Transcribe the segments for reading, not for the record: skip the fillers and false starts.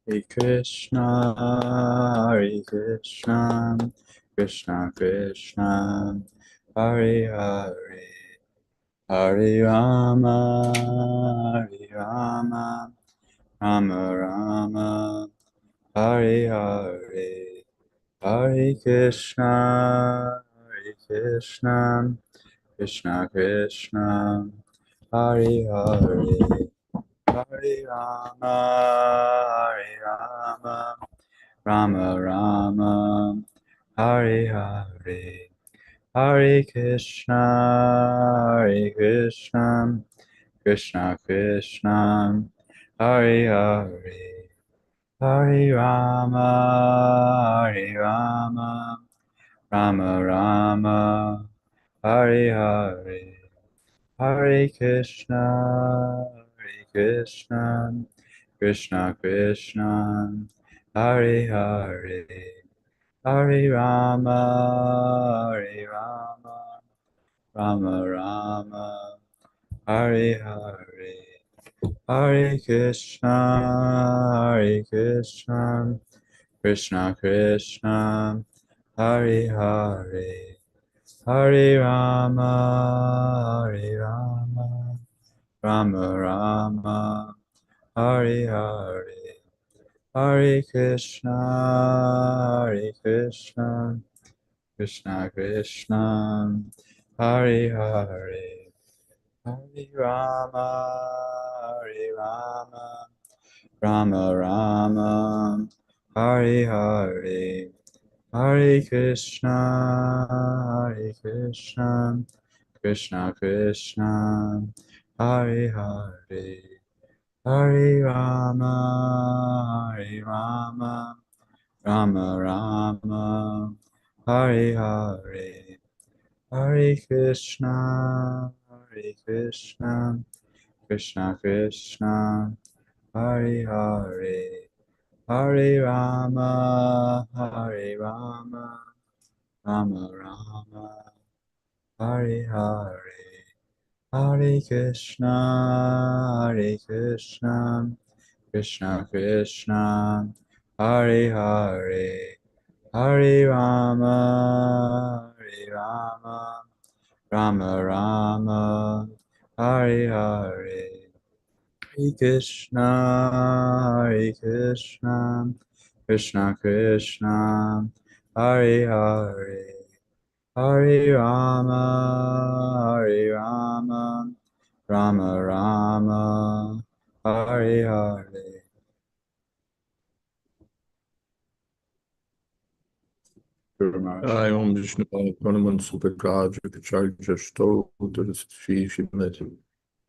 Hare Krishna, Hare Krishna, Krishna Krishna, Hare Hare, Hare Rama, Hare Rama, Rama Rama, Hare Hare, Hare Krishna, Hare Krishna, Krishna Krishna, Hare Hare, Hare Rama, Hare Rama, Rama Rama, Hare Hare, Hare Krishna, Hare Krishna, Krishna Krishna, Hare Hare, Hare Rama, Hare Rama, Rama Rama, Hare Hare, Hare Krishna, Hare Krishna, Krishna Krishna, Hare Hare, Hare Rama, Hare Rama, Rama Rama, Hare Hare, Hare Krishna, Hare Krishna, Krishna Krishna, Hare Hare, Hare Rama, Hare Rama, Rama Rama, Hare Hare, Hare Krishna, Hare Krishna, Krishna Krishna, Hare Hare, Hare Rama, Hare Rama, Rama Rama, Hare Hare, Hare Krishna, Hare Krishna, Krishna Krishna, Hare Hare, Hare Rama, Hare Rama, Rama Rama, Hare Hare, Hare Krishna, Hare Krishna, Krishna Krishna, Hare Hare, Hare Rama, Hare Rama, Rama Rama, Hare Hare, Hare Krishna, Hare Krishna, Krishna Krishna, Hare Hare, Hare Rama, Hare Rama, Rama Rama, Hare Hare, Hare Krishna, Hare Krishna, Krishna Krishna, Hare Hare, Hare Rama, Hare Rama, Rama Rama, Hare Hare. Guru Maharaj. Om Vishnu Panaman Supakraj Kacharya Stotra Sri Shrimati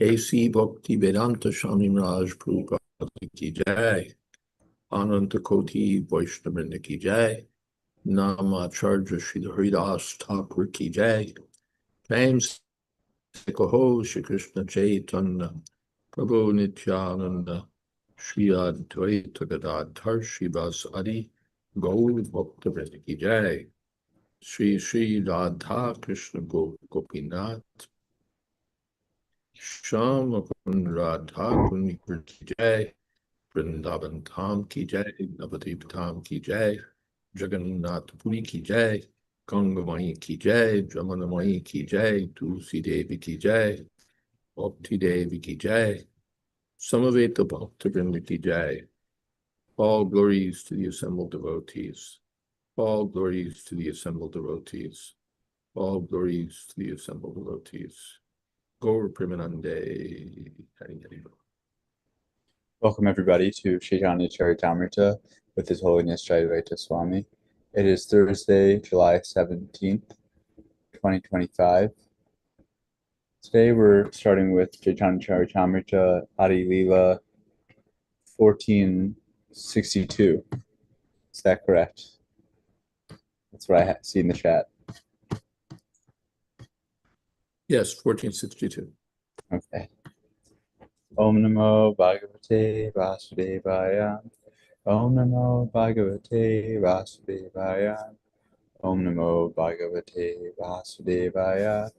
A.C. Bhakti Vedanta Swami Raj Prabhupada Ki Jai Ananta Koti Vaishnavrinda Ki Jai Namacharya Shri Haridas Thakur Ki Jai James Sekaho Shri Krishna Chaitanya Prabhu Nityananda Shri Advaita Gadadhar Shivas Adi Gaur Bhakta Vrinda Ki Jai Shri Shri Radha Krishna Gopinath Shama Kun Radha Kun Ki Jai Vrindavan Dham Ki Jai Navadip Dham Ki Jai Jagannath Puri Ki Jai Gangavai Ki Jai Jamanamai Ki Jai Tulsi Devi Ki Jai Bhakti Devi Ki Jai Samaveta Bhakta Vrinda Ki Jai. All glories to the assembled devotees. All glories to the assembled devotees. All glories to the assembled devotees. Gaur Premanande. Hari Hari. Welcome everybody to Caitanya Caritamrita with His Holiness Jayādvaita Swami. It is Thursday, July 17th, 2025. Today we're starting with Caitanya Caritamrita, Adi-lila 1462. Is that correct? That's what I see in the chat. Yes, 1462. Okay. Om Namo Bhagavate Vasudevaya. Om Namo Bhagavate Vasudevaya. Om Namo Bhagavate Vasudevaya.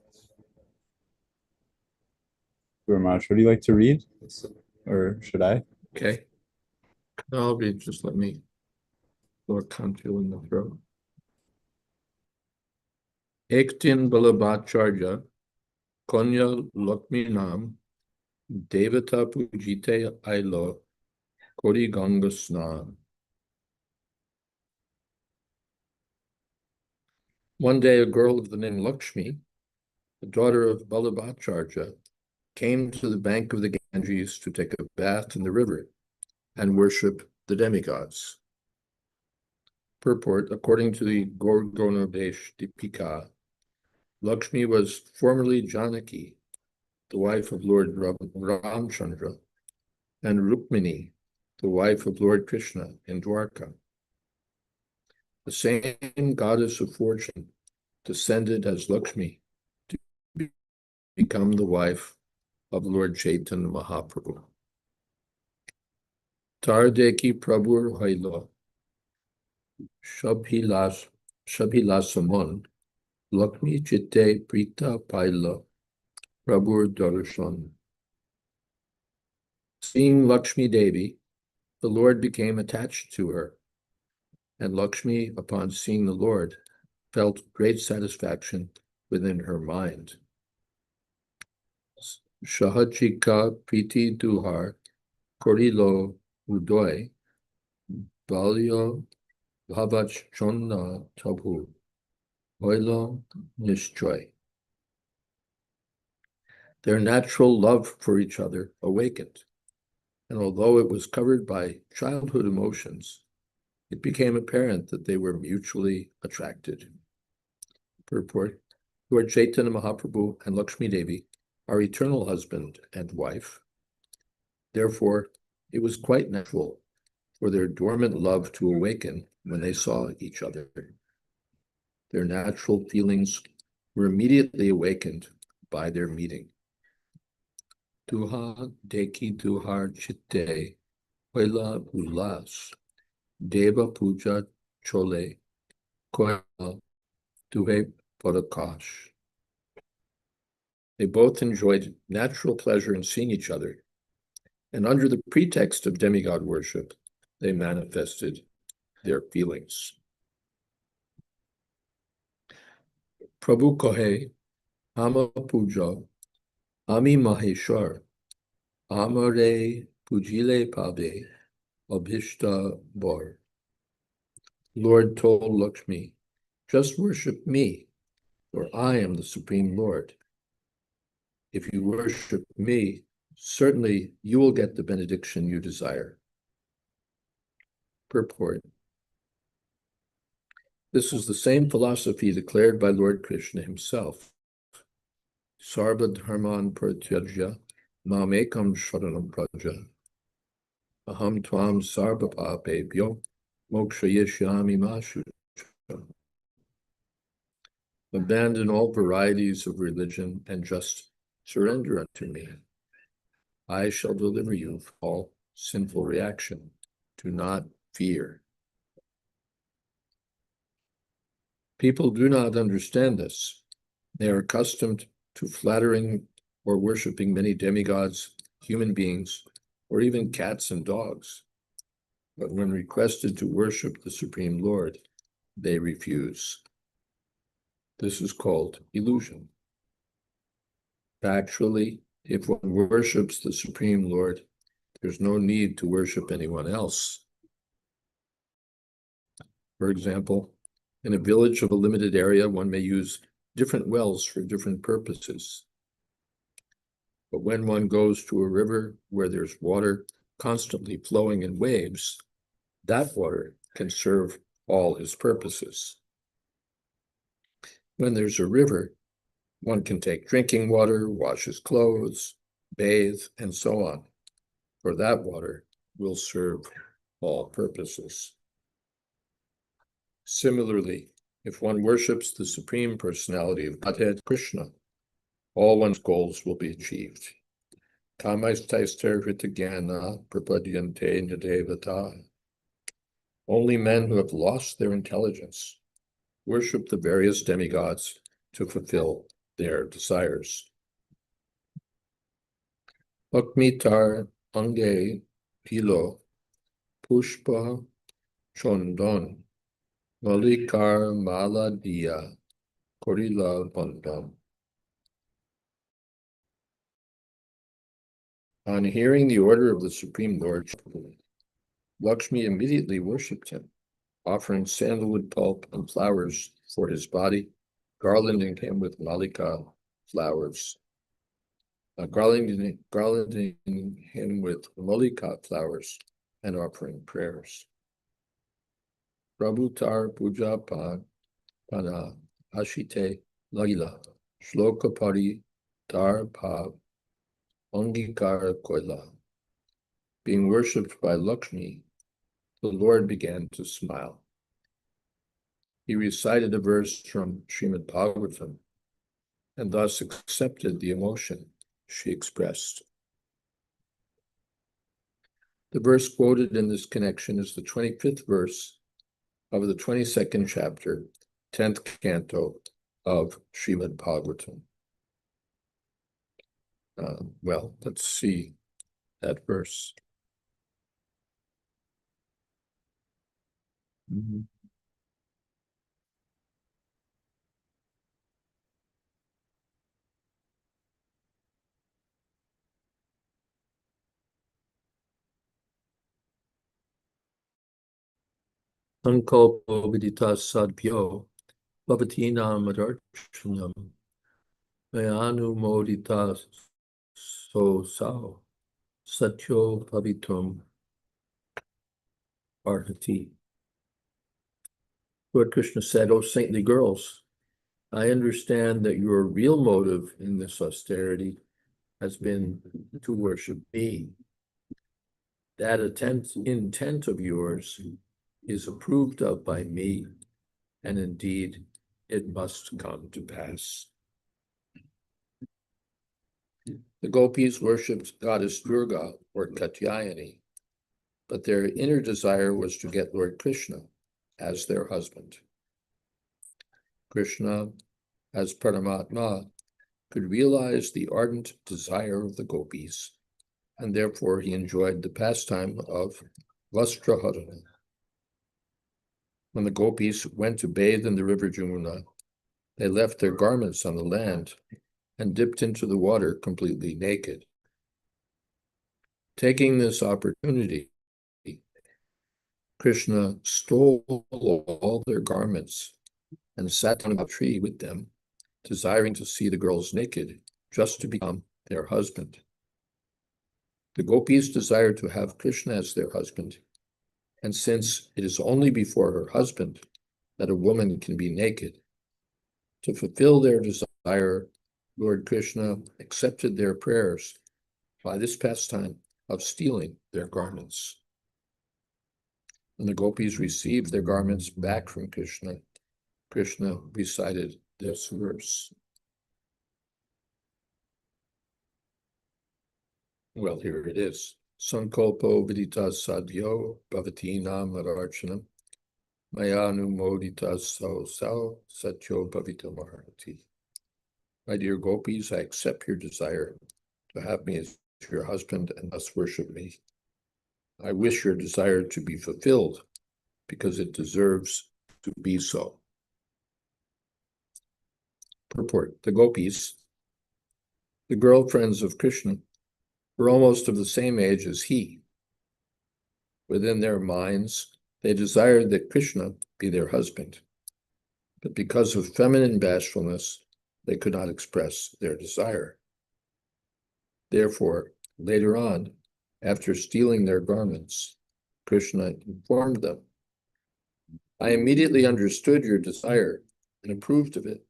Guru Maharaj, would you like to read? Or should I? Okay. I'll be, just let me can't feel in the throat. Ektin Balabhacharya, Konya Lakmi Nam, Devata Pujite Ailo, Kori Ganga Snan. One day, a girl of the name Lakshmi, the daughter of Balabhacharya, came to the bank of the Ganges to take a bath in the river and worship the demigods. Purport: according to the Gorgonodesh Dipika, Lakshmi was formerly Janaki, the wife of Lord Ramchandra, and Rukmini, the wife of Lord Krishna in Dwarka. The same goddess of fortune descended as Lakshmi to become the wife of Lord Chaitanya Mahaprabhu. Tardeki Prabhur Hailo, Shabhilasamon, Lakshmi Chitte Prita Paila, Prabhur Darshan. Seeing Lakshmi Devi, the Lord became attached to her, and Lakshmi, upon seeing the Lord, felt great satisfaction within her mind. Shahachika Priti Duhar, Korilo Udoy, Balyo Bhavach Chonna Tabhu, Oilo Nishchoy. Their natural love for each other awakened, and although it was covered by childhood emotions, it became apparent that they were mutually attracted. Purport: Lord Chaitanya Mahaprabhu and Lakshmi Devi are eternal husband and wife. Therefore, it was quite natural for their dormant love to awaken when they saw each other. Their natural feelings were immediately awakened by their meeting. Duha deki duhar chitte, hoila ulas, deva puja chole, koila duhe podakash. They both enjoyed natural pleasure in seeing each other, and under the pretext of demigod worship, they manifested their feelings. Prabhu Kohe, Ama Puja, Ami Maheshwar, Amare Pujile Pabe, Abhishta Bor. Lord told Lakshmi, just worship me, for I am the Supreme Lord. If you worship me, certainly you will get the benediction you desire. Purport: this is the same philosophy declared by Lord Krishna himself. Sarva dharman pratyajya mamekam sharanam praja. Aham tvam sarva papebhyo mokshayishyami mashu. Abandon all varieties of religion and just surrender unto me. I shall deliver you from all sinful reaction. Do not fear. People do not understand this. They are accustomed to flattering or worshiping many demigods, human beings, or even cats and dogs. But when requested to worship the Supreme Lord, they refuse. This is called illusion. Actually, if one worships the Supreme Lord, there's no need to worship anyone else. For example, in a village of a limited area, one may use different wells for different purposes. But when one goes to a river where there's water constantly flowing in waves, that water can serve all his purposes. When there's a river, one can take drinking water, wash his clothes, bathe, and so on, for that water will serve all purposes. Similarly, if one worships the Supreme Personality of Godhead, Krishna, all one's goals will be achieved. Kamaistaistar hritagana prapadyante nadevata. Only men who have lost their intelligence worship the various demigods to fulfill their desires. Lakmitar ange hilo Pushpa Chondon, Malikar Maladiya, Korila Bandam. On hearing the order of the Supreme Lord, Lakshmi immediately worshipped him, offering sandalwood pulp and flowers for his body, garlanding him with malika flowers. Garlanding him with malika flowers and offering prayers. Prabhutar puja pana ashite lagila shlokapari dar bhav angikara koila. Being worshipped by Lakshmi, the Lord began to smile. He recited a verse from Srimad Bhagavatam and thus accepted the emotion she expressed. The verse quoted in this connection is the 25th verse of the 22nd chapter, 10th canto of Srimad Bhagavatam. Well, let's see that verse. Sankalpo vidita sadbhyo bhavatinam adarchanam mayanu modita so sao satyo pavitum arhati. Lord Krishna said, "O saintly girls, I understand that your real motive in this austerity has been to worship me. That intent of yours is approved of by me, and indeed it must come to pass." The gopis worshipped goddess Durga or Caitanya, but their inner desire was to get Lord Krishna as their husband. Krishna, as Paramatma, could realize the ardent desire of the gopis, and therefore he enjoyed the pastime of Vastraharana. When the gopis went to bathe in the river Jamuna, they left their garments on the land and dipped into the water completely naked. Taking this opportunity, Krishna stole all their garments and sat on a tree with them, desiring to see the girls naked, just to become their husband. The gopis desired to have Krishna as their husband, and since it is only before her husband that a woman can be naked, to fulfill their desire, Lord Krishna accepted their prayers by this pastime of stealing their garments. When the gopis received their garments back from Krishna, Krishna recited this verse. Well, here it is. Sankalpo vidita sadhyo bhavatinam adarchanam mayanu modita so satyo bhavitamarhati. My dear gopis, I accept your desire to have me as your husband and thus worship me. I wish your desire to be fulfilled because it deserves to be so. Purport: the gopis, the girlfriends of Krishna, were almost of the same age as he. Within their minds, they desired that Krishna be their husband, but because of feminine bashfulness, they could not express their desire. Therefore, later on, after stealing their garments, Krishna informed them, "I immediately understood your desire and approved of it.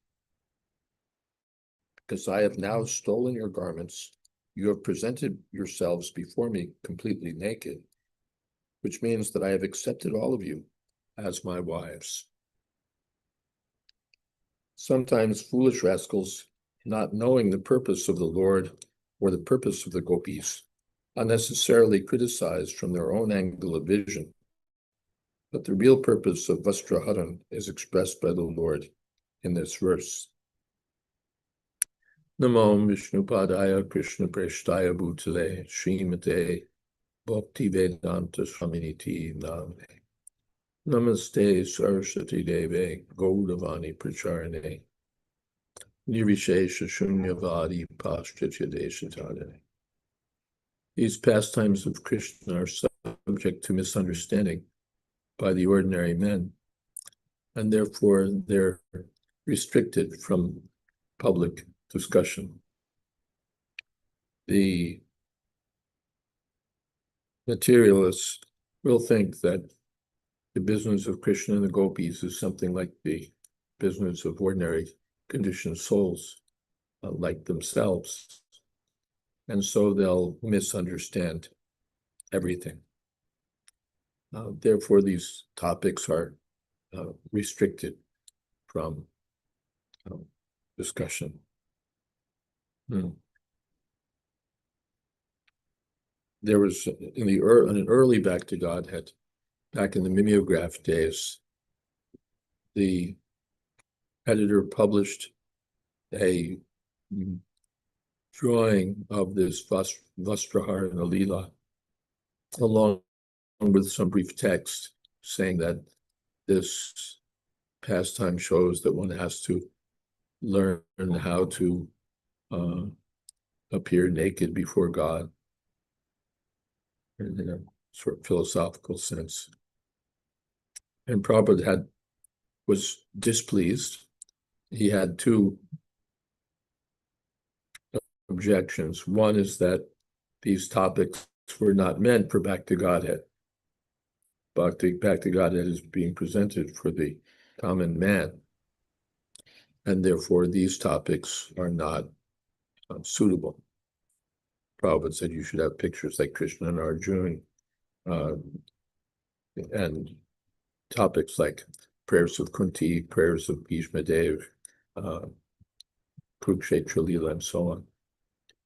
Because I have now stolen your garments, you have presented yourselves before me completely naked, which means that I have accepted all of you as my wives." Sometimes foolish rascals, not knowing the purpose of the Lord or the purpose of the gopis, unnecessarily criticize from their own angle of vision. But the real purpose of Vastraharan is expressed by the Lord in this verse. Namo Vishnupadaya Krishna Preshtaya Bhutale Srimate Bhakti Vedanta Swami Namane. Namaste Saraswati Deve Gaudavani Pracharane. Nirvishesha Shunyavadi Paschatya Deshatadane. These pastimes of Krishna are subject to misunderstanding by the ordinary men, and therefore they're restricted from public discussion. The materialists will think that the business of Krishna and the gopis is something like the business of ordinary conditioned souls, like themselves. And so they'll misunderstand everything. Therefore, these topics are restricted from discussion. There was in an early Back to Godhead, back in the mimeograph days, the editor published a drawing of this Vastrahar and Adi-lila, along with some brief text saying that this pastime shows that one has to learn how to appear naked before God in a sort of philosophical sense. And Prabhupada was displeased. He had two objections. One is that these topics were not meant for Back to Godhead. Back to Godhead is being presented for the common man. And therefore, these topics are not suitable. Prabhupada said you should have pictures like Krishna and Arjuna, and topics like prayers of Kunti, prayers of Bhishma Dev, Kurukshetra Lila, and so on,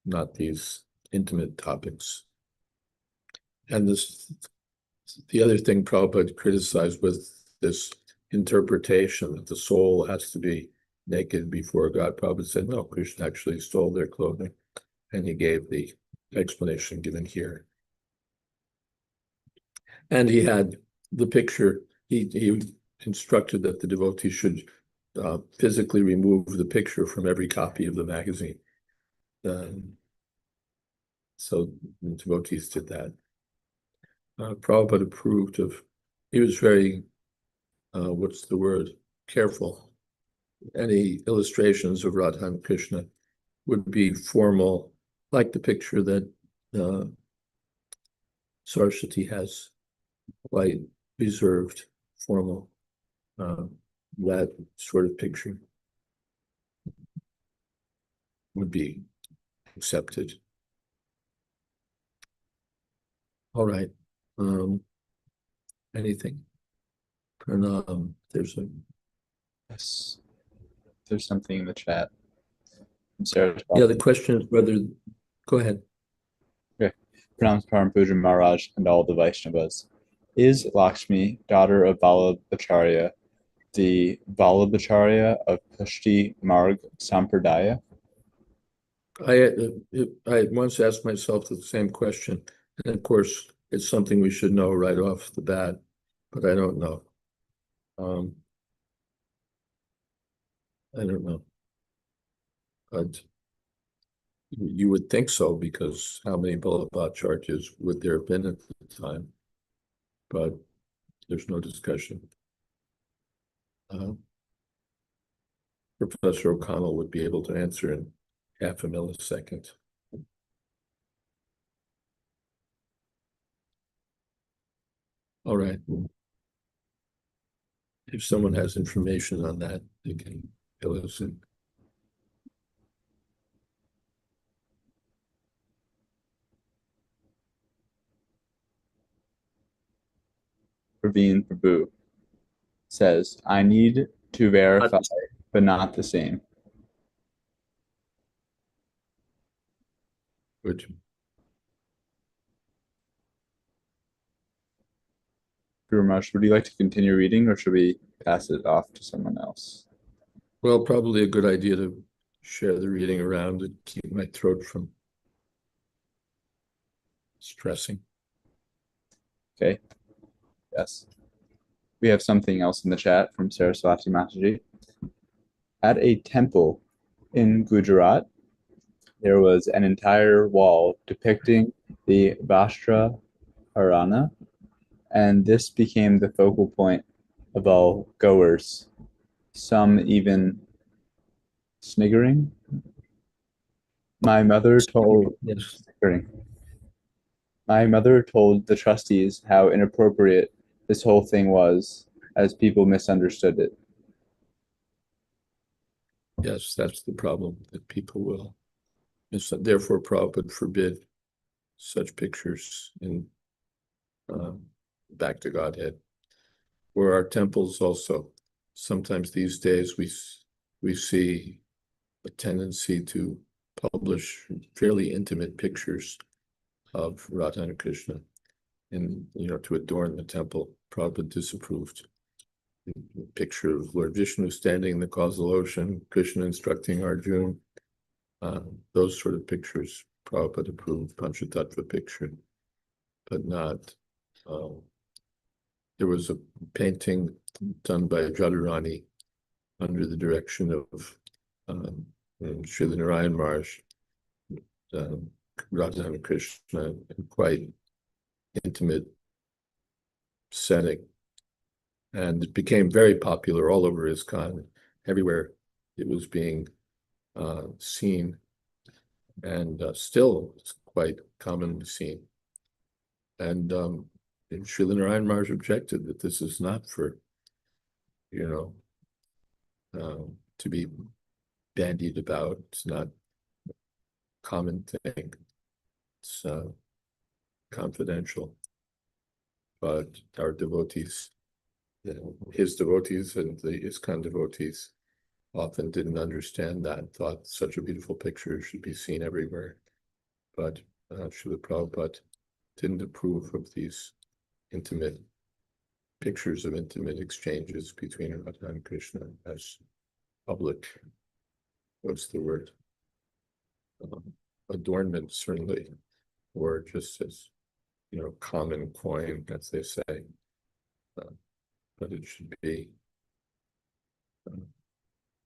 not these intimate topics. And the other thing Prabhupada criticized was this interpretation that the soul has to be naked before God. Prabhupada said, no, Krishna actually stole their clothing, and he gave the explanation given here. And he had the picture, he instructed that the devotee should physically remove the picture from every copy of the magazine. So the devotees did that. Prabhupada approved of, he was very, careful. Any illustrations of Radha and Krishna would be formal, like the picture that Saraswati has, quite reserved, formal, that sort of picture would be accepted. All right. Anything? Yes. There's something in the chat. Sarah. Yeah, the question is whether, go ahead. Okay. Pranam Param Puja Maharaj and all the Vaishnavas. Is Lakshmi, daughter of Vallabhacharya, the Vallabhacharya of Pushti Marg Sampradaya? I once asked myself the same question, and of course, it's something we should know right off the bat, but I don't know. I don't know. But you would think so, because how many Vallabhacharyas would there have been at the time? But there's no discussion. Professor O'Connell would be able to answer in half a millisecond. All right. If someone has information on that, they can fill us in. Praveen Prabhu says, I need to verify, but not the same. Good. Guru Maharaj, would you like to continue reading, or should we pass it off to someone else? Well, probably a good idea to share the reading around and keep my throat from stressing. Okay, yes. We have something else in the chat from Saraswati Mataji. At a temple in Gujarat, there was an entire wall depicting the Vastra Harana, and this became the focal point of all goers, some even sniggering. My mother told Yes. My mother told the trustees how inappropriate this whole thing was, as people misunderstood it. Yes, that's the problem, that people will. Therefore, Prabhupada forbid such pictures in back to Godhead. Or our temples also. Sometimes these days we see a tendency to publish fairly intimate pictures of Radha and Krishna, and to adorn the temple. Prabhupada disapproved. The picture of Lord Vishnu standing in the causal ocean, Krishna instructing Arjuna, those sort of pictures Prabhupada approved, Panchatattva picture, but not. There was a painting done by Radharani under the direction of Srila Narayan Maharaj, Radha and Krishna, in quite intimate setting. And it became very popular all over ISKCON. Everywhere it was being seen, and still it's quite commonly seen. And Srila Narayan Maharaj objected that this is not for, to be bandied about. It's not a common thing. It's confidential. But our devotees, his devotees and the ISKCON devotees, often didn't understand that, thought such a beautiful picture should be seen everywhere. But Srila Prabhupada didn't approve of these intimate pictures of intimate exchanges between Radha and Krishna as public, what's the word? Adornment, certainly, or just as, common coin, as they say. But it should be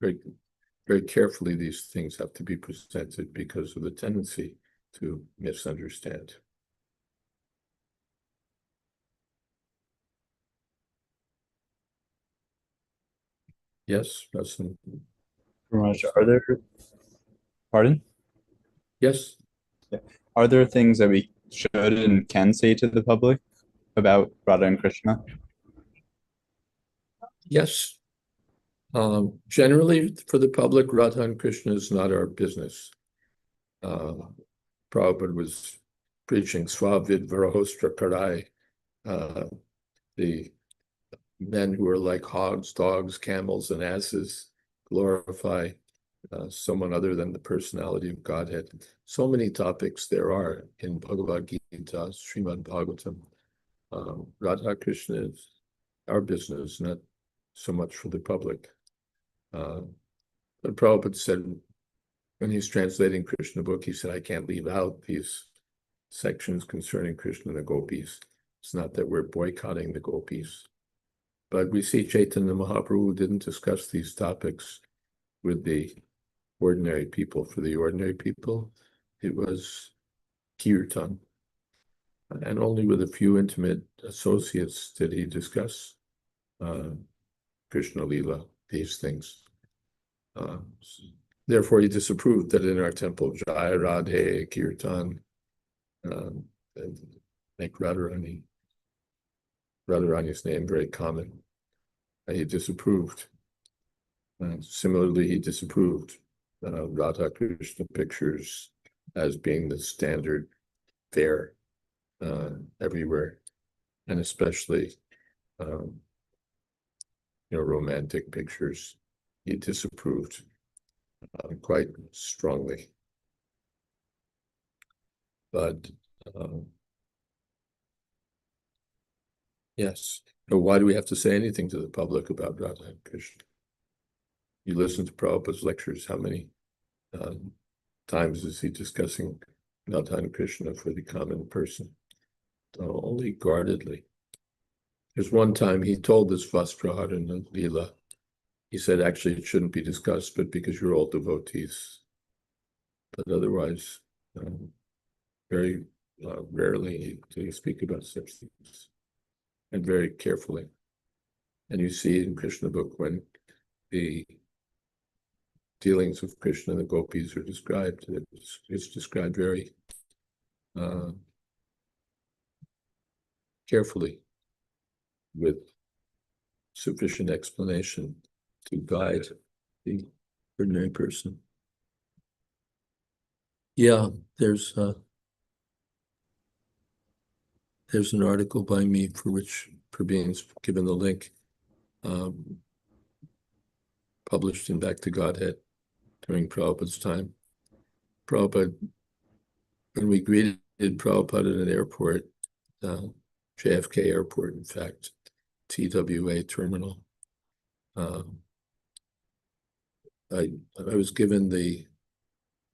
very, very carefully. These things have to be presented because of the tendency to misunderstand. Yes, Russell. Are there, pardon? Yes. Are there things that we should and can say to the public about Radha and Krishna? Yes. Generally, for the public, Radha and Krishna is not our business. Prabhupada was preaching Svavid Varahostra Karai, the men who are like hogs, dogs, camels, and asses, glorify someone other than the personality of Godhead. So many topics there are in Bhagavad Gita, Srimad Bhagavatam. Radha Krishna is our business, not so much for the public. But Prabhupada said, when he's translating Krishna book, he said, I can't leave out these sections concerning Krishna and the gopis. It's not that we're boycotting the gopis. But we see Chaitanya Mahaprabhu didn't discuss these topics with the ordinary people. For the ordinary people, it was kirtan. And only with a few intimate associates did he discuss Krishna-lila, these things. Therefore, he disapproved that in our temple, Jai Radhe Kirtan, and make Radharani's name very common. He disapproved. Similarly, he disapproved Radha Krishna pictures as being the standard fare everywhere, and especially romantic pictures. He disapproved quite strongly. But yes, so why do we have to say anything to the public about Radha and Krishna? You listen to Prabhupada's lectures, how many times is he discussing Radha and Krishna for the common person? only guardedly. There's one time he told this Vastrahar in the Lila, he said, actually, it shouldn't be discussed, but because you're all devotees. But otherwise, very rarely do you speak about such things, and very carefully. And you see in Krishna book when the dealings of Krishna and the gopis are described, it's described very carefully with sufficient explanation to guide the ordinary person. Yeah, there's an article by me for being given the link, published in Back to Godhead during Prabhupada's time. Prabhupada, when we greeted Prabhupada at an airport, JFK Airport, in fact, TWA terminal, I was given the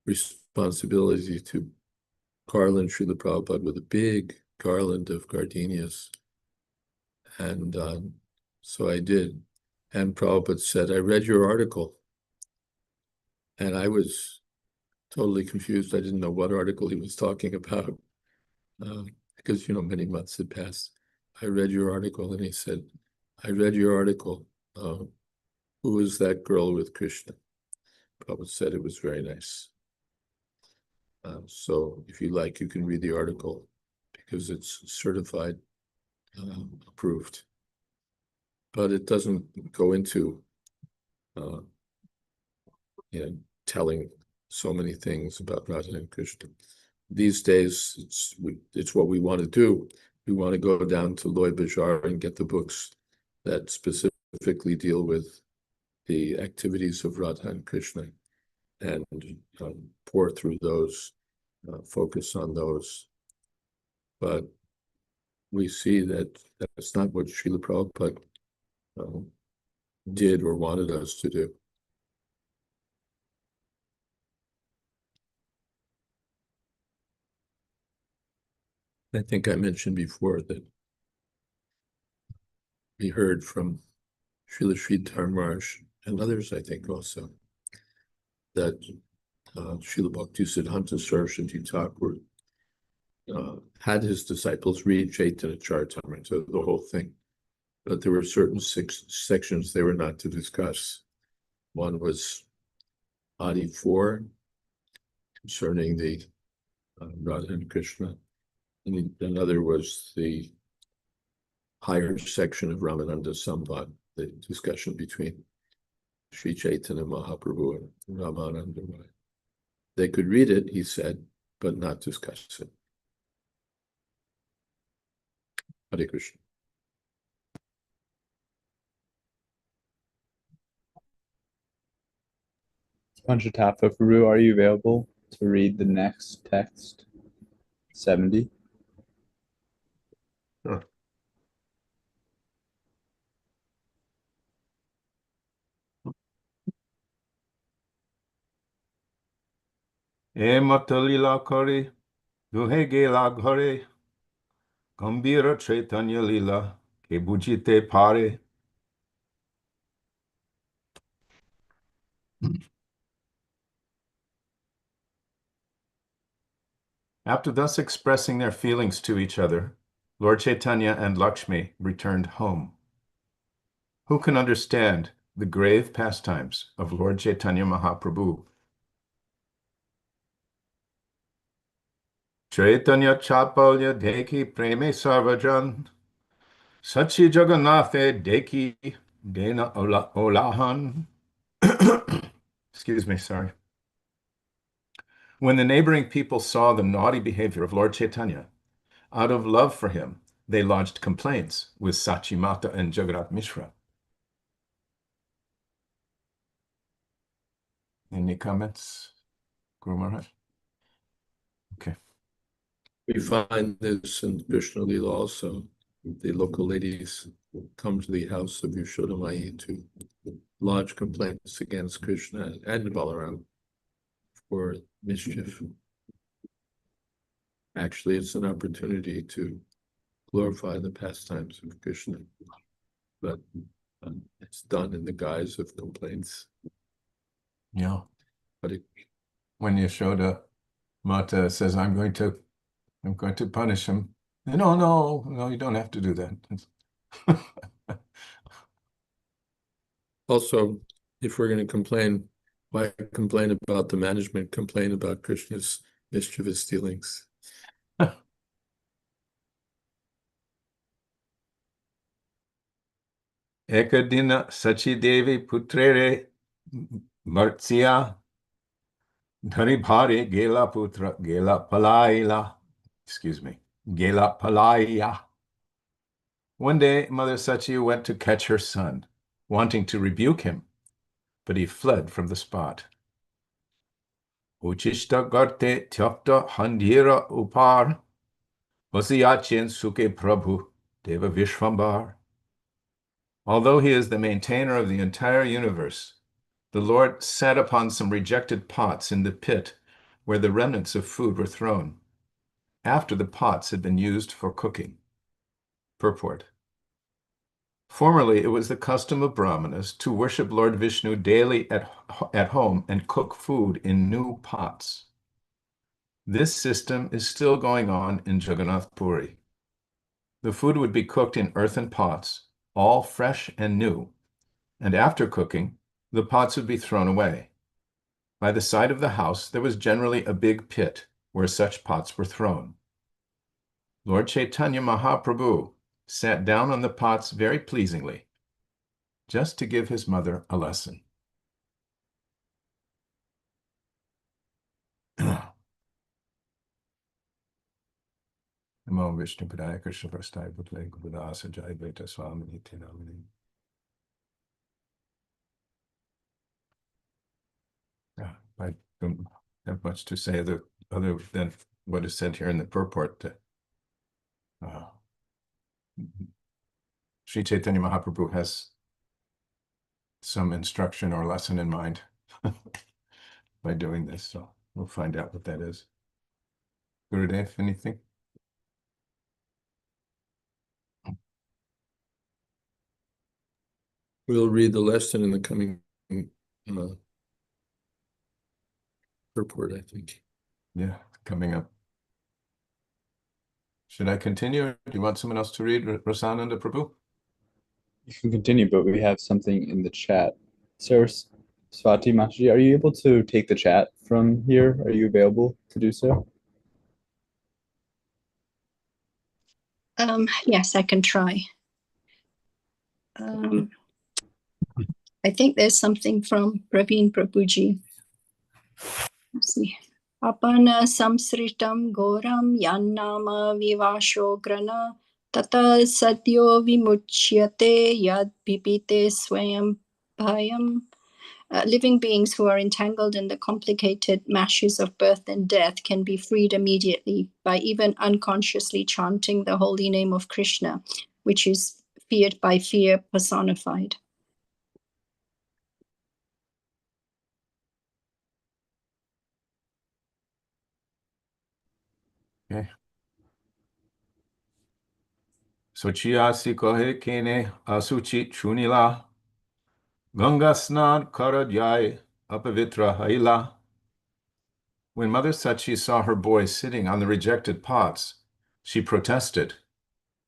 responsibility to garland Srila Prabhupada with a big garland of gardenias. And so I did. And Prabhupada said, I read your article. And I was totally confused. I didn't know what article he was talking about, because, many months had passed. I read your article, and he said, I read your article. Who is that girl with Krishna? Prabhupada said it was very nice. So if you like, you can read the article because it's certified, approved. But it doesn't go into telling so many things about Radha and Krishna. These days, it's what we want to do. We want to go down to Loy Bazaar and get the books that specifically deal with the activities of Radha and Krishna, and pour through those, focus on those. But we see that that's not what Srila Prabhupada did or wanted us to do. I think I mentioned before that we heard from Srila Sridhar Maharaj and others, I think also, that Srila Bhaktisiddhanta Saraswati Thakur had his disciples read Chaitanya Charitamrita, the whole thing. But there were certain sections they were not to discuss. One was Adi 4, concerning the Radha and Krishna. And another was the higher section of Ramananda Samvad, the discussion between Sri Chaitanya Mahaprabhu and Ramananda Roy. They could read it, he said, but not discuss it. Hare Krishna. Panchatattva Guru, are you available to read the next text, 70? Sure. E Adi-lila kare, duhe gela ghare, Gambira Chaitanya lila, ke bujite pare. After thus expressing their feelings to each other, Lord Chaitanya and Lakshmi returned home. Who can understand the grave pastimes of Lord Chaitanya Mahaprabhu? Chaitanya Chapalya Deki Preme Sarvajan, Sachi Jagannathe Deki Dena Olahan. Excuse me, sorry. When the neighboring people saw the naughty behavior of Lord Chaitanya, out of love for him, they lodged complaints with Sachi Mata and Jagat Mishra. Any comments, Guru Maharaj? Okay. We find this in Krishna Lila also. The local ladies come to the house of Yashoda Mai to lodge complaints against Krishna and Balaram for mischief. Actually, it's an opportunity to glorify the pastimes of Krishna, but it's done in the guise of complaints. Yeah. But when Yashoda Mata says, I'm going to punish him. No, you don't have to do that. also, if we're going to complain, why complain about the management? Complain about Krishna's mischievous dealings. Ekadina Sachi Devi Putrere Martsya Dharibhare Gela Putra Gela Palaila. Excuse me. Gela Palaya. One day, Mother Sachi went to catch her son, wanting to rebuke him, but he fled from the spot. Uchishta Garte Tyapta Handira Upar Vasiyachin Suke Prabhu Deva Vishvambar. Although he is the maintainer of the entire universe, the Lord sat upon some rejected pots in the pit where the remnants of food were thrown, after the pots had been used for cooking. Purport. Formerly, it was the custom of Brahmanas to worship Lord Vishnu daily at home and cook food in new pots. This system is still going on in Jagannath Puri. The food would be cooked in earthen pots, all fresh and new, and after cooking, the pots would be thrown away. By the side of the house, there was generally a big pit where such pots were thrown. Lord Caitanya Mahaprabhu sat down on the pots very pleasingly, just to give his mother a lesson. Namo Vishnu Padaya Krishna Prasthaya Bhutle Gopadasa Jayādvaita Swami Niti Namini. I don't have much to say other than what is said here in the purport. Sri Chaitanya Mahaprabhu has some instruction or lesson in mind by doing this, so we'll find out what that is. Gurudev, anything? We'll read the lesson in the coming purport, I think. Yeah, coming up. Should I continue? Do you want someone else to read, Rasananda Prabhu? You can continue, but we have something in the chat. Swati Mataji, are you able to take the chat from here? Are you available to do so? Yes, I can try. I think there's something from Praveen Prabhuji. Let's see. Apana samsritam goram yannama vivasho grana tata satyo vimuchyate yad pipite swayam bhayam. Living beings who are entangled in the complicated meshes of birth and death can be freed immediately by even unconsciously chanting the holy name of Krishna, which is feared by fear personified. Okay. Sochiasi kohe kene asuchi chunila Ganga snan karadhyay apavitra haila. When Mother Sachi saw her boy sitting on the rejected pots, she protested,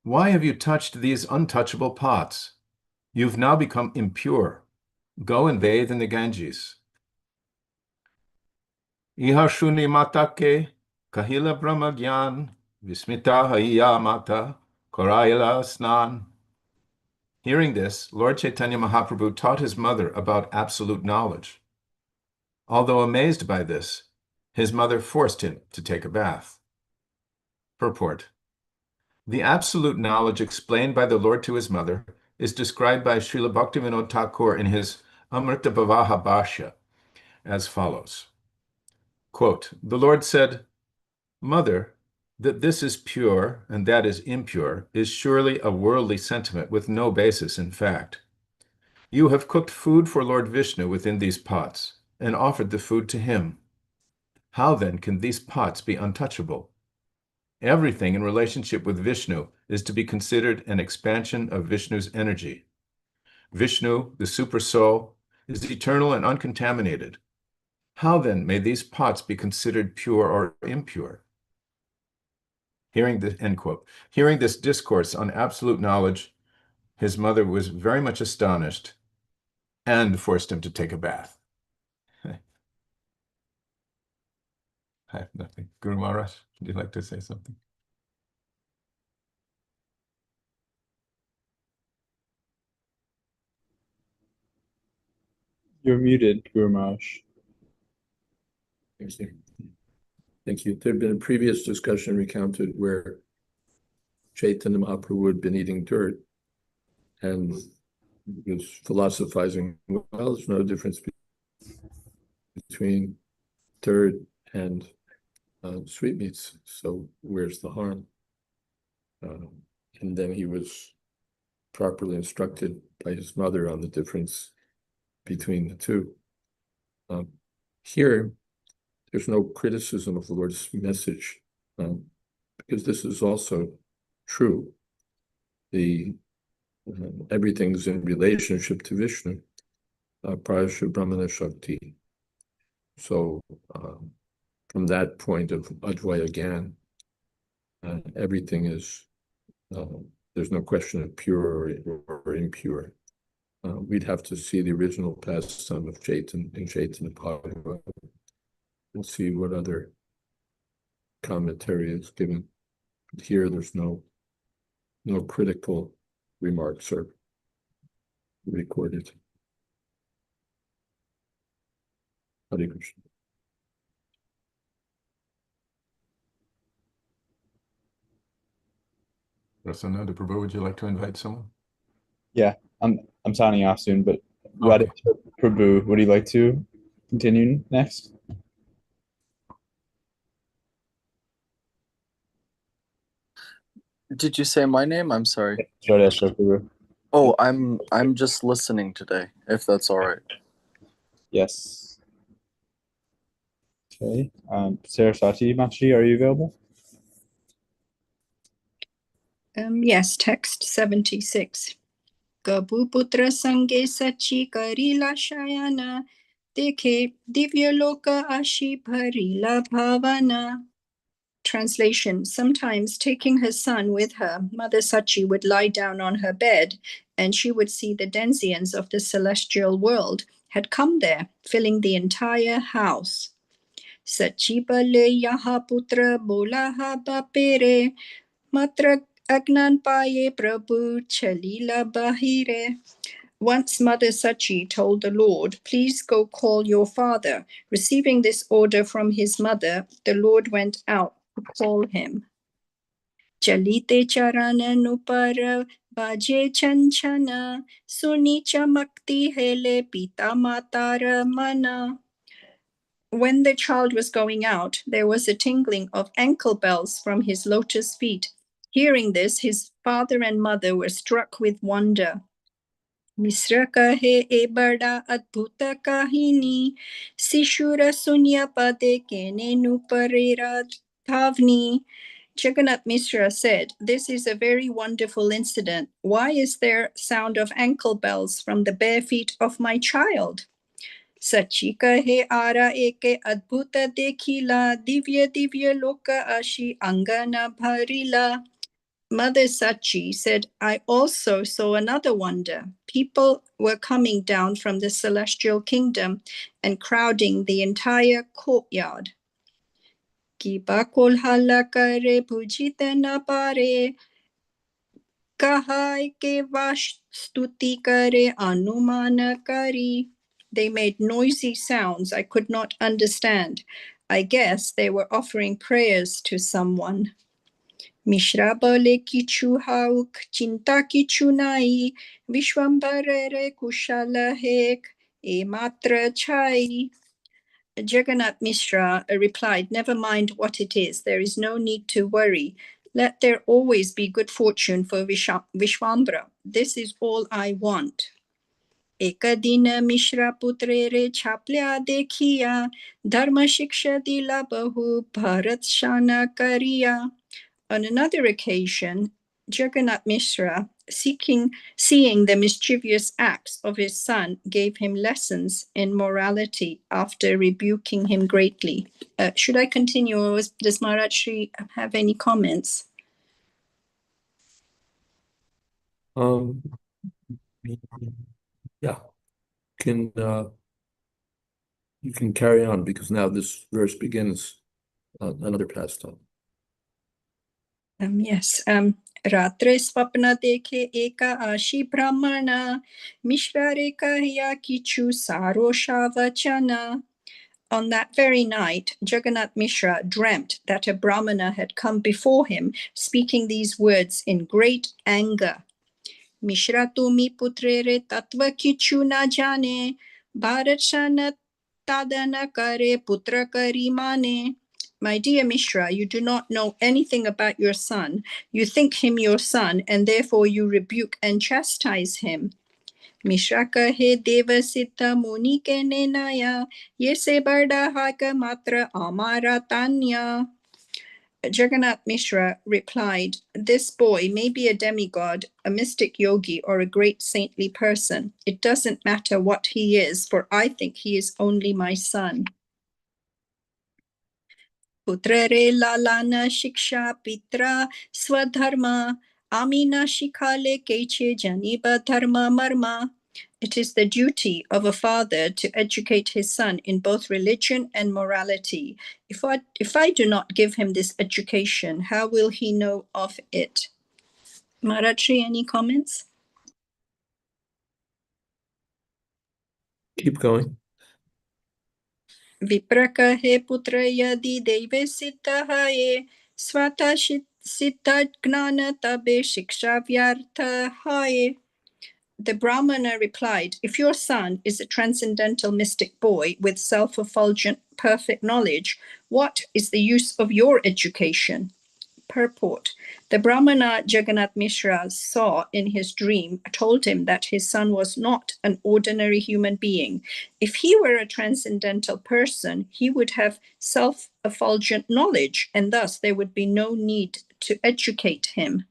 "Why have you touched these untouchable pots? You've now become impure. Go and bathe in the Ganges." Ihashuni matake kahila brahmagyan vismita haiya mata korayala snan. Hearing this, Lord Chaitanya Mahaprabhu taught his mother about absolute knowledge. Although amazed by this, his mother forced him to take a bath. Purport. The absolute knowledge explained by the Lord to his mother is described by Srila Bhaktivinoda Thakur in his Amrita Bhavaha Bhashya as follows. Quote, the Lord said, "Mother, that this is pure and that is impure is surely a worldly sentiment with no basis in fact. You have cooked food for Lord Vishnu within these pots and offered the food to him. How then can these pots be untouchable? Everything in relationship with Vishnu is to be considered an expansion of Vishnu's energy. Vishnu, the super soul, is eternal and uncontaminated. How then may these pots be considered pure or impure? Hearing this, end quote. Hearing this discourse on absolute knowledge, his mother was very much astonished and forced him to take a bath. I have nothing. Guru Maharaj, would you like to say something? You're muted, Guru Maharaj. Thank you. Thank you. There had been a previous discussion recounted where Chaitanya Mahaprabhu had been eating dirt and was philosophizing, well, there's no difference between dirt and sweetmeats, so where's the harm? And then he was properly instructed by his mother on the difference between the two. Here, there's no criticism of the Lord's message, because this is also true. Everything's in relationship to Vishnu, Prayasha Brahmana Shakti. So from that point of Advaya Gyan, everything is, there's no question of pure or impure. We'd have to see the original pastime of Chaitanya in Chaitanya Bhagavata and see what other commentary is given. But here, there's no critical remarks are recorded. Hare Krishna. Prasananda Prabhu, would you like to invite someone? Yeah, I'm signing off soon, but Okay. Prabhu, would you like to continue next? Did you say my name? I'm sorry. Shradeshwar Prabhu. Oh, I'm just listening today, if that's all right. Yes. Okay. Saraswati Mataji, are you available? Yes, text 76. Kabuputra sange sachi karila shayana dekhe divyaloka ashi bharila bhavana. Translation: sometimes taking her son with her, Mother Sachi would lie down on her bed and she would see the denizens of the celestial world had come there, filling the entire house. Sachi bale yaha putra bolaha bapere matra agnan paye prabhu chalila bahire. Once Mother Sachi told the Lord, "Please go call your father." Receiving this order from his mother, the Lord went out to call him. Chalite charana nupara baje chanchana suni chamakti hele pita matara mana. When the child was going out, there was a tingling of ankle bells from his lotus feet. Hearing this, his father and mother were struck with wonder. मिश्र कहे ए बड़ा अद्भुत काहिनी शिशुर सुनिया पदे केने नुपरेरा धावनी. Jagannath Mishra said, "This is a very wonderful incident. Why is there sound of ankle bells from the bare feet of my child?" Sachi kahe ara eke adbhuta dekhila divya divya loka ashi angana bharila. Mother Sachi said, "I also saw another wonder. People were coming down from the celestial kingdom and crowding the entire courtyard. Kiba kolhala kare bhujita na pare kahai ke vash stuti kare anumana kari." They made noisy sounds I could not understand. I guess they were offering prayers to someone. Mishra bole kichu hauk chinta kichu nai vishwambarere kushala hek e matra chai. Jagannath Mishra replied, "Never mind what it is. There is no need to worry. Let there always be good fortune for Vishwambara. This is all I want." Ekadina Mishra putrere chaplya dekhiya dharma shiksha dila bahu bharat shana kariya. On another occasion, Jagannath Mishra, seeing the mischievous acts of his son, gave him lessons in morality after rebuking him greatly. Should I continue, or does Maharaj Shri have any comments? Yeah, you can carry on, because now this verse begins another pastime. Yes. Ratre swapna dekhe eka ashi brahmana mishra rekahya kichu sarosha vachana. On that very night, Jagannath Mishra dreamt that a brahmana had come before him, speaking these words in great anger. Mishra tumi putrere tatva kichu na jane, bharachana tadana kare putra karimane. My dear Mishra, you do not know anything about your son. You think him your son, and therefore you rebuke and chastise him. Mishra kahe deva siddha muni ke nenaya, ye se barda haka matra amara tanya. Jagannath Mishra replied, "This boy may be a demigod, a mystic yogi, or a great saintly person. It doesn't matter what he is, for I think he is only my son." Putrare lalana shiksha pitra swadharma amina shikhale keche janiba dharma marma. It is the duty of a father to educate his son in both religion and morality. If I do not give him this education, how will he know of it? Maharaji, any comments? Keep going. Vipraka he putra yadi deve siddha ye swata siddha gnana tabe shiksha vyartha haye. The Brahmana replied, "If your son is a transcendental mystic boy with self-effulgent perfect knowledge, what is the use of your education?" Purport. The Brahmana Jagannath Mishra saw in his dream told him that his son was not an ordinary human being. If he were a transcendental person, he would have self-effulgent knowledge, and thus there would be no need to educate him.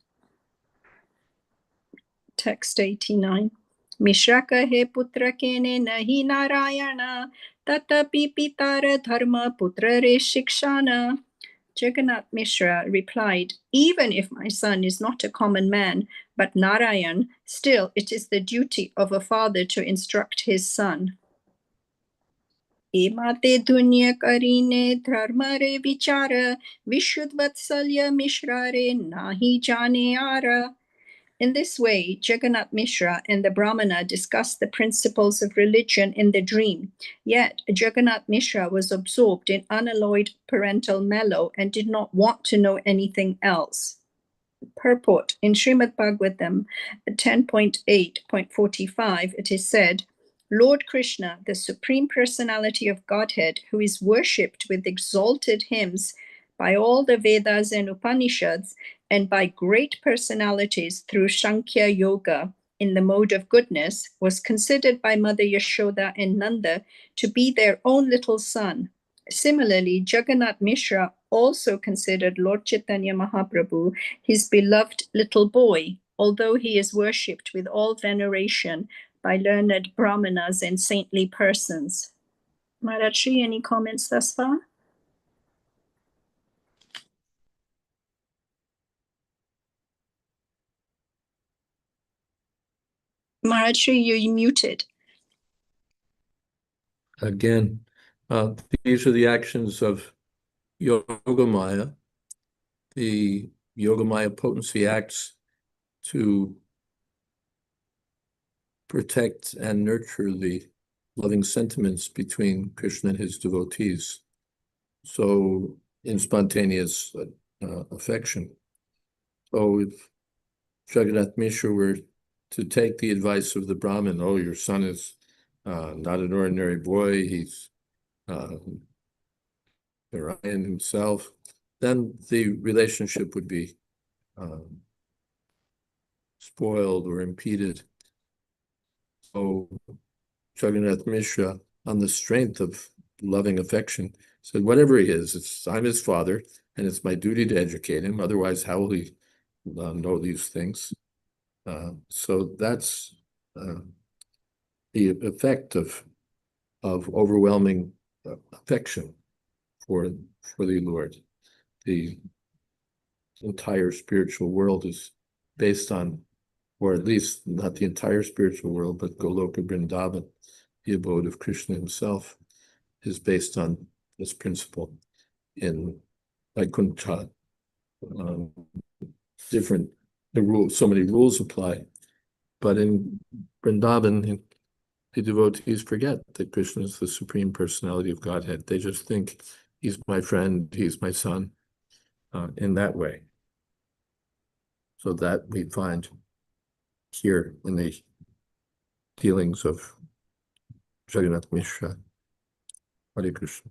Text 89. Mishra kahe putra kene nahi narayana tatapi pitara dharma putra re shikshana. Jagannath Mishra replied, "Even if my son is not a common man, but Narayan, still it is the duty of a father to instruct his son." Emate dunya karine dharma re vichara vishuddvatsalya Mishra re nahi jane ara. In this way, Jagannath Mishra and the Brahmana discussed the principles of religion in the dream. Yet, Jagannath Mishra was absorbed in unalloyed parental mellow and did not want to know anything else. Purport. In Srimad Bhagavatam 10.8.45, it is said, "Lord Krishna, the Supreme Personality of Godhead, who is worshipped with exalted hymns by all the Vedas and Upanishads, and by great personalities through Sankhya Yoga in the mode of goodness, was considered by Mother Yashoda and Nanda to be their own little son. Similarly, Jagannath Mishra also considered Lord Chaitanya Mahaprabhu his beloved little boy, although he is worshipped with all veneration by learned brahmanas and saintly persons." Maharaji, any comments thus far? Maharaji, you're muted. Again, these are the actions of Yogamaya. The Yogamaya potency acts to protect and nurture the loving sentiments between Krishna and his devotees. So, in spontaneous affection. So, if Jagannath Mishra were to take the advice of the Brahmin, "Oh, your son is not an ordinary boy, he's Narayan himself," then the relationship would be spoiled or impeded. So Jagannath Mishra, on the strength of loving affection, said, "Whatever he is, I'm his father, and it's my duty to educate him. Otherwise, how will he know these things? So that's the effect of overwhelming affection for the Lord. The entire spiritual world is based on, or at least not the entire spiritual world, but Goloka Vrindavan, the abode of Krishna himself, is based on this principle. In Vaikuntha, different, the rules, so many rules apply, but in Vrindavan, the devotees forget that Krishna is the Supreme Personality of Godhead. They just think he's my friend, he's my son, in that way. So that we find here in the dealings of Jagannath Mishra. Hare Krishna.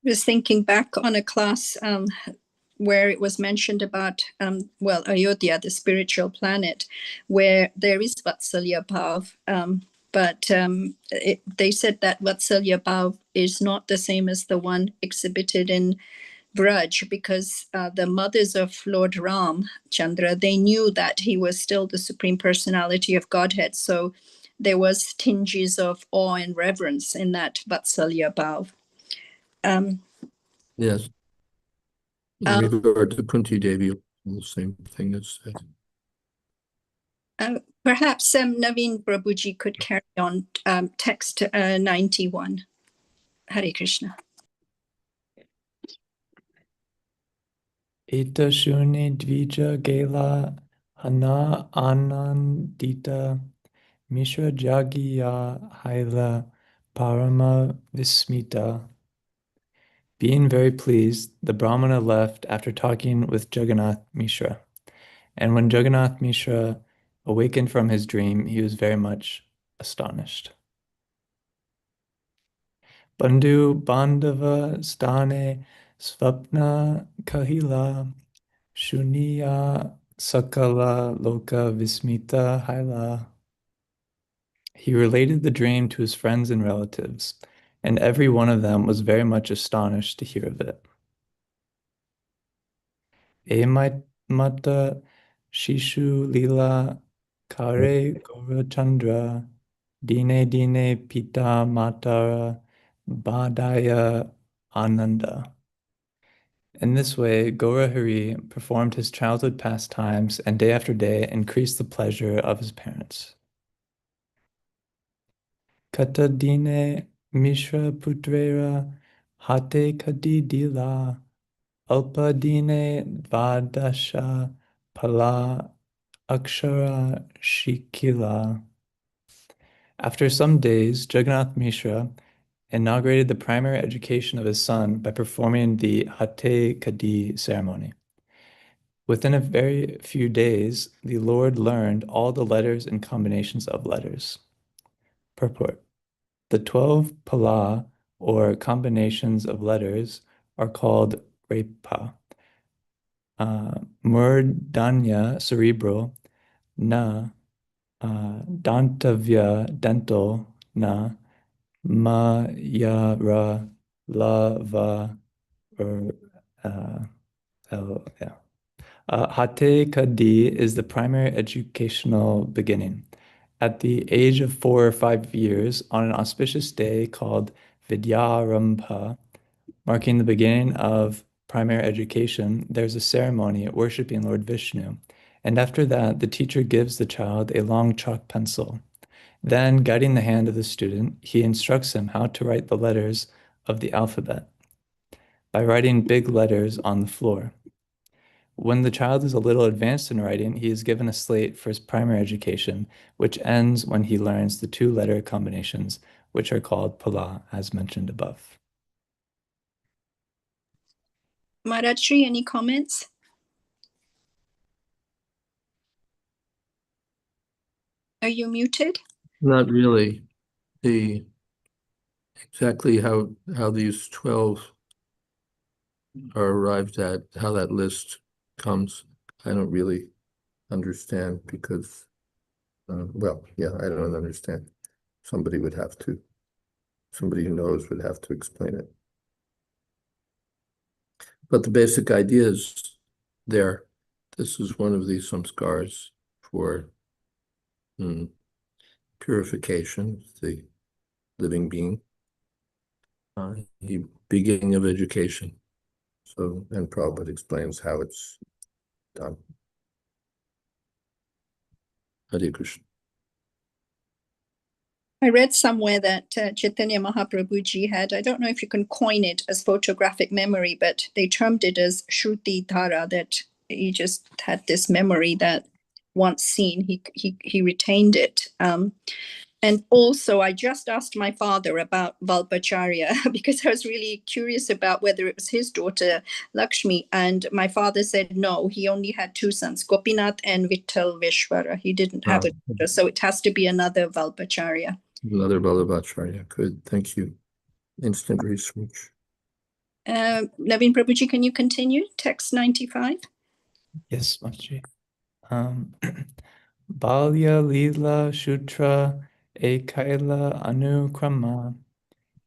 I was thinking back on a class where it was mentioned about, Ayodhya, the spiritual planet, where there is Vatsalya Bhav, but they said that Vatsalya Bhav is not the same as the one exhibited in Braj, because the mothers of Lord Ram Chandra, they knew that he was still the Supreme Personality of Godhead. So there was tinges of awe and reverence in that Vatsalya Bhav. Yes. In regard to Kunti Devi, the same thing is said. Perhaps Naveen Prabhuji could carry on text 91. Hare Krishna. Eta shune dvija gela hana anandita mishra jagiya haila parama vismita. Being very pleased, the Brahmana left after talking with Jagannath Mishra. And when Jagannath Mishra awakened from his dream, he was very much astonished. Bandhu Bandhava Stane Svapna Kahila Shuniya Sakala Loka Vismita Haila. He related the dream to his friends and relatives, and every one of them was very much astonished to hear of it. Mata Shishu Lila Kare Gaurachandra Dine Dine Pita Matara Badaya Ananda. In this way, Gaurahari performed his childhood pastimes and day after day increased the pleasure of his parents. Kata Dine Mishra Putrera Hate Adi-lila Alpa Dine Dvadasha Pala Akshara Shikila. After some days, Jagannath Mishra inaugurated the primary education of his son by performing the Hate Kadi ceremony. Within a very few days, the Lord learned all the letters and combinations of letters. Purport. The 12 pala, or combinations of letters, are called repa. Murdanya, cerebral, na, dantavya, dental, na, ma, ya, ra, la, va, l, yeah. Hate Kadi is the primary educational beginning. At the age of 4 or 5 years, on an auspicious day called Vidyarambha, marking the beginning of primary education, there's a ceremony worshiping Lord Vishnu. And after that, the teacher gives the child a long chalk pencil. Then, guiding the hand of the student, he instructs him how to write the letters of the alphabet by writing big letters on the floor. When the child is a little advanced in writing, he is given a slate for his primary education, which ends when he learns the 2-letter combinations, which are called pala, as mentioned above. Maharajji, any comments? Are you muted? Not really. Exactly how these 12 are arrived at, how that list comes, I don't really understand because, I don't understand. Somebody who knows would have to explain it. But the basic idea is there. This is one of these samskars for purification, the living being, the beginning of education. So, and Prabhupada explains how it's done. Hare Krishna. I read somewhere that Chaitanya Mahaprabhuji had, I don't know if you can coin it as photographic memory, but they termed it as Shruti Dhara, that he just had this memory that once seen, he retained it. And also, I just asked my father about Valpacharya because I was really curious about whether it was his daughter, Lakshmi. And my father said, no, he only had two sons, Gopinath and Vittal Vishwara. He didn't have a daughter, so it has to be another Valpacharya. Another Vallabhacharya. Good, thank you. Instant research. Naveen Prabhuji, can you continue? Text 95. Yes, Mataji. Adi-lila Shutra Ekaila Anukrama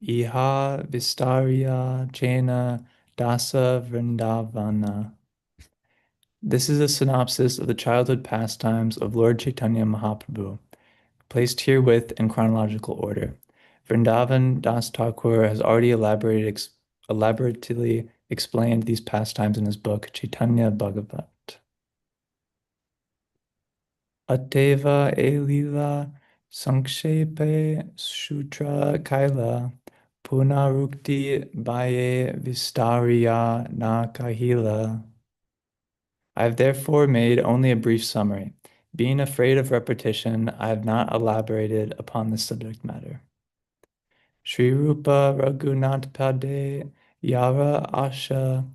Iha Vistarya Chena Dasa Vrindavana. This is a synopsis of the childhood pastimes of Lord Chaitanya Mahaprabhu, placed herewith in chronological order. Vrindavan Das Thakur has already elaborately explained these pastimes in his book Chaitanya Bhagavat. Ateva Adi-lila Sankshepe Sutra Kaila Punarukti Baye Vistarya Na Kahila. I have therefore made only a brief summary. Being afraid of repetition, I have not elaborated upon the subject matter. Sri Rupa Raghunath Pade Yara Asha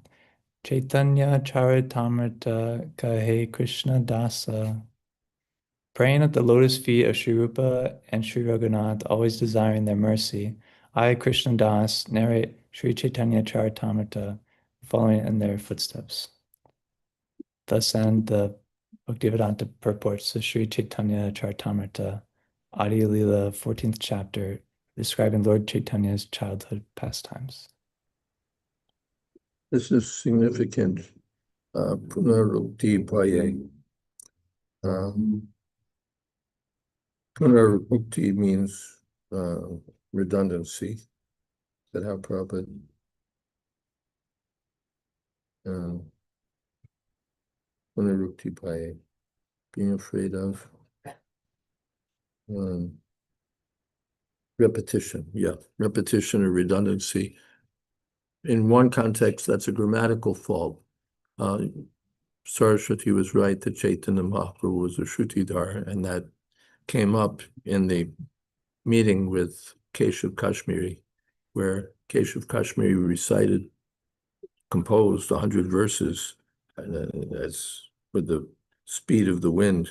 Chaitanya Charitamrita Kahe Krishna Dasa. Praying at the lotus feet of Sri Rupa and Sri Raghunath, always desiring their mercy, I, Krishna Das, narrate Sri Chaitanya Charitamrita, following in their footsteps. Thus end the Bhaktivedanta purports of Sri Chaitanya Charitamrita, Adi-lila, 14th chapter, describing Lord Chaitanya's childhood pastimes. This is significant. Punarukti Paye. Punarukti means redundancy. Is that how Prabhupada? Punarukti Paye. Being afraid of repetition. Yeah, repetition or redundancy. In one context, that's a grammatical fault. Saraswati was right that Chaitanya Mahaprabhu was a Shrutidhar, and that came up in the meeting with Keshav Kashmiri, where Keshav Kashmiri composed 100 verses as with the speed of the wind,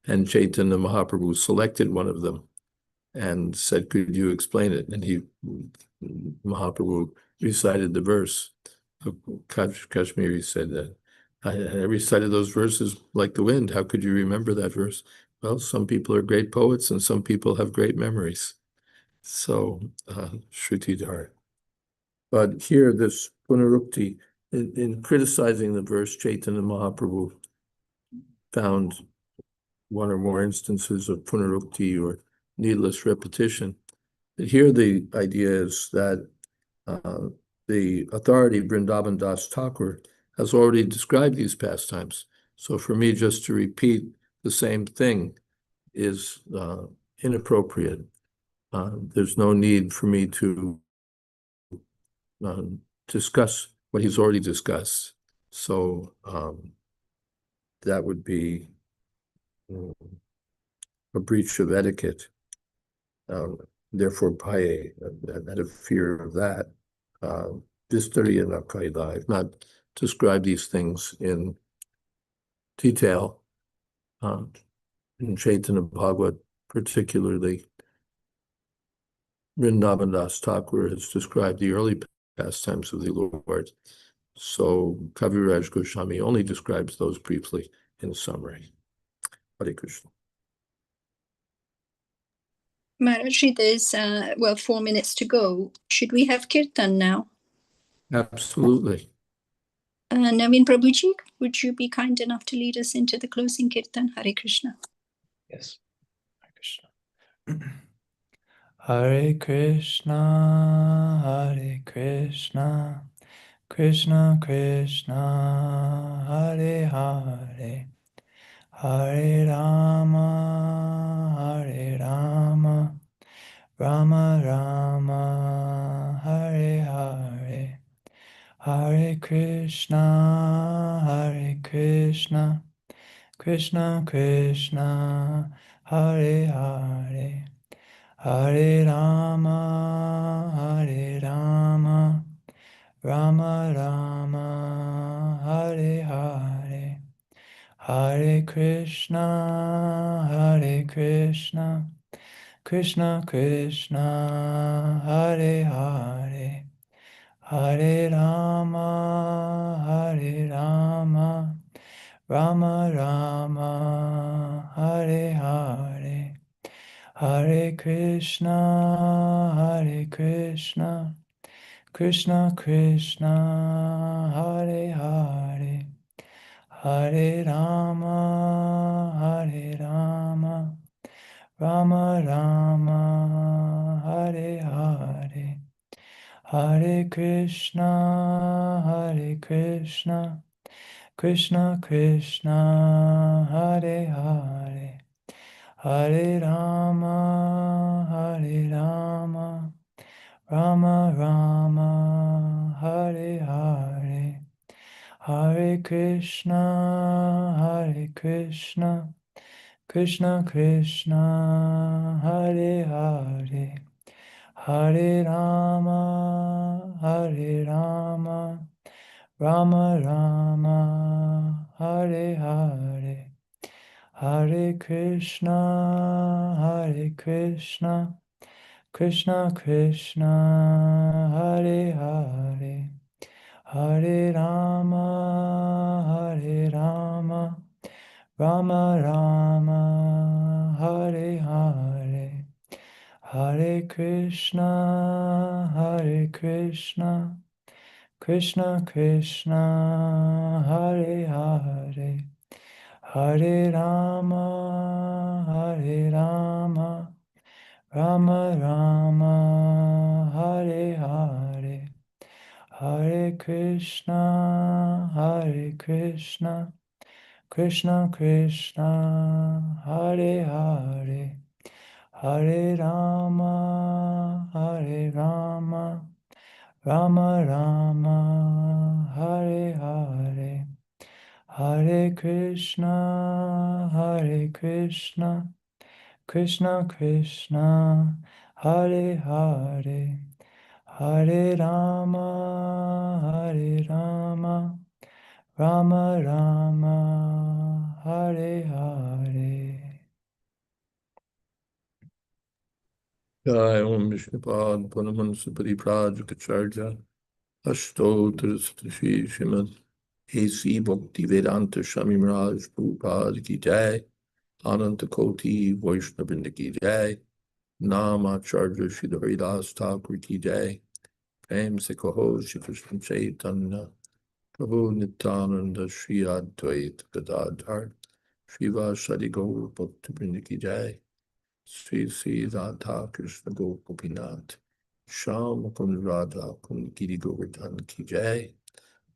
and Chaitanya Mahaprabhu selected one of them and said, could you explain it? And Mahaprabhu recited the verse. Kashmiri said that, I recited those verses like the wind. How could you remember that verse? Well, some people are great poets and some people have great memories. So, Shrutidhar. But here, this Punarukti, in criticizing the verse, Chaitanya Mahaprabhu found one or more instances of Punarukti or needless repetition. But here the idea is that the authority, Vrindavan Das Thakur, has already described these pastimes. So for me just to repeat the same thing is inappropriate. There's no need for me to discuss what he's already discussed. So that would be a breach of etiquette. Therefore, Paye, out of fear of that, Vistarya na Kaila. I've not described these things in detail. In Chaitanya Bhagavat, particularly, Vrindavan Das Thakur has described the early pastimes of the Lord. So Kaviraj Goswami only describes those briefly in summary. Hare Krishna. Maharaji, there's 4 minutes to go. Should we have kirtan now? Absolutely. Naveen Prabhuji, would you be kind enough to lead us into the closing kirtan? Hare Krishna. Yes. Hare Krishna. Hare Krishna, Hare Krishna, Krishna Krishna, Hare Hare, Hare Rama, Hare Rama, Rama Rama, Hare Hare, Hare Krishna, Hare Krishna, Krishna Krishna, Hare Hare, Hare Rama, Hare Rama, Rama Rama, Hare Hare, Hare Krishna, Hare Krishna, Krishna Krishna, Hare Hare, Hare Rama, Hare Rama, Rama Rama, Hare Hare, Hare Krishna, Hare Krishna, Krishna Krishna, Hare Hare, Hare Rama, Hare Rama, Rama Rama, Hare Hare, Hare Krishna, Hare Krishna, Krishna Krishna, Hare Hare, Hare Rama, Hare Rama, Rama Rama, Hare Hare, Hare Krishna, Hare Krishna, Krishna Krishna, Hare Hare, Hare Rama, Hare Rama, Rama Rama, Hare Hare, Hare Krishna, Hare Krishna, Krishna Krishna, Hare Hare, Hare Rama, Hare Rama, Rama Rama, Hare Hare, Hare Krishna, Hare Krishna, Krishna Krishna, Hare Hare, Hare Rama, Hare Rama, Rama Rama, Hare Hare, Hare Krishna, Hare Krishna, Krishna Krishna, Hare Hare, Hare Rama, Hare Rama, Rama Rama, Hare Hare, Hare Krishna, Hare Krishna, Krishna Krishna, Hare Hare, Hare Rama, Hare Rama, Rama Rama, Hare Hare. Jai Om Vishnupad Panamansa Paripradrakacharya Ashtotra Satashi Srimad A.C. Bhakti Vedanta Swami Maharaj Prabhupada Ki Jai Ananta Koti Vaishnavrinda Ki Jai Nama Acharya Shri Haridas Thakur Ki Jai Prem Se Kaho Shri Krishna Chaitanya Prabhu Nityananda Shri Advaita Gadadhar Srivasadi Gaur Bhaktivinoda Ki Jai Sri Sri Radha Krishna Gopinath Sham Kund Radha Kund Giri Govardhan Ki Jai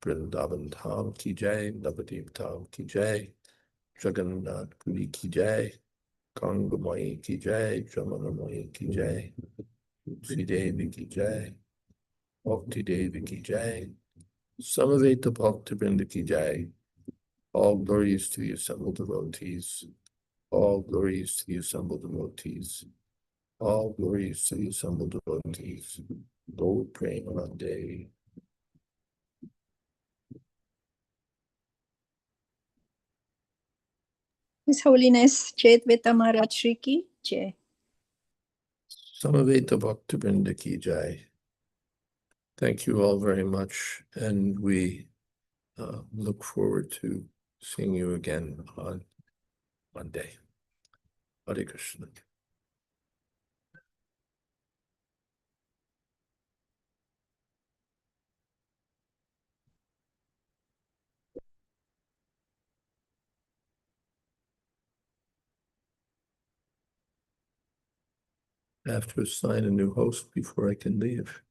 Vrindavan Dham Ki Jai Navadip Dham Ki Jai Jagannath Puri Ki Jai Gangamai Ki Jai Jamunamai Ki Jai Sri Devi Ki Jai Bhakti Devi Ki Jai Samaveta Bhaktivinoda Ki Jai. All glories to the assembled devotees. All glories to the assembled devotees. All glories to the assembled devotees. Lord Premanande. His Holiness Jayādvaita Maharaj Shri Ki Jai. Samaveta Bhaktivinoda Ki Jai. Thank you all very much, and we look forward to seeing you again on Monday. Hare Krishna. I have to assign a new host before I can leave.